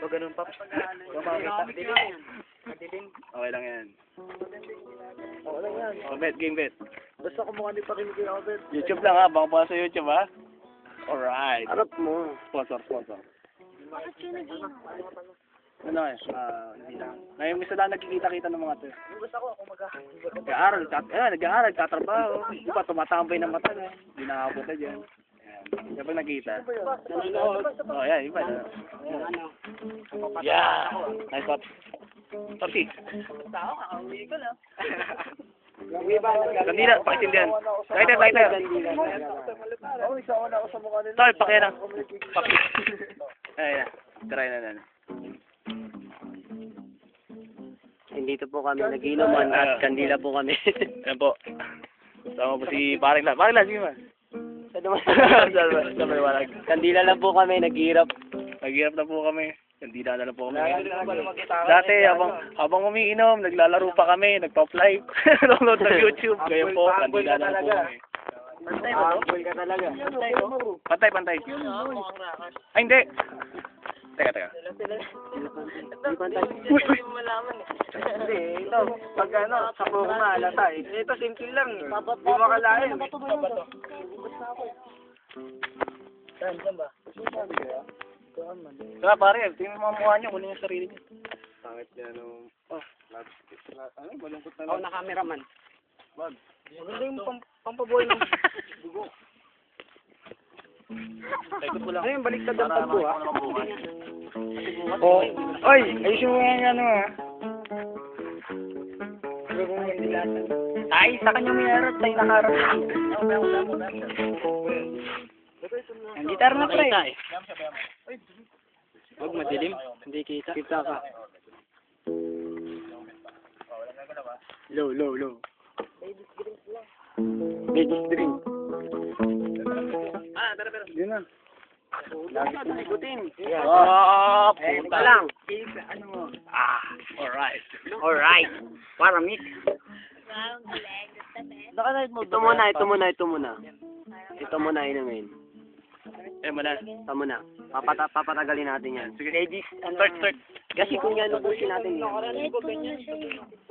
So, ganun pa. Okay lang yan. Oo lang yan. Oh, bet, game bet. Basta kumukha ni Pakimigay ako, bet. YouTube lang ha, baka pa sa YouTube ha. Alright. Harap mo. Sponsor. Bakit kayo nag-inom? Ano eh, hindi lang. Ngayon gusto lang nagkikita-kita ng mga to. Gusto ko, kung Nag-aaral, tatrabaho. Di ba, tumatambay ng mata na. Hindi nakakapunta dyan. Ayan. Kapag nakita. Oh, yan, iba na. Yeah! Nice shot. Topsy. tao, kakauwi ko lang. Kandila, pakitindihan. Lighter. Oo, isa ko na ako sa mukha nila. Tol, pakira. Papi. Ayan, try na. Dito po kami nag-inuman at kandila po kami. Ayan po. Sama po si Paring La. Paring La, sige man. Sabay walag. Kandila lang po kami, naghihirap. Naghihirap na po kami. Kandila na lang po kami. Dati, habang umiinom, naglalaro pa kami, nag-top live. Nanonood ng YouTube. Ngayon po, kandila na lang po kami. Pantay ka talaga. Pantay. Ay, hindi. Teka. Uy. Hindi, ito, pag ano, sa puro maalata eh. Ito, simple lang. Hindi mo kalain. Saan ba? Kaya pare, tingnan mo ang mukha niyo, kunin yung sarili niyo. Pangit niya nung... Ano, malungkot na Ako na cameraman. Maganda yung pampaboy ng dugo. Ikot mo lang. Ayun, baliktad ang pagbo ha. Oh, oy, ayusin mo yung ano ha. Ay, sa kanya may harap, tayo nakaharap. Ang gitar na pre. Huwag madilim, hindi kita. Kita ka. Low. Ladies drink. Yun na. Ikutin. Puta lang. Ano mo? Alright. Para mix. Wow, galing. Ito muna. Ito muna inumin. Muna. Ito muna. Papatagalin natin yan. Sige. Ladies, Start. kasi kung yan ubusin natin yun. Ito na siya.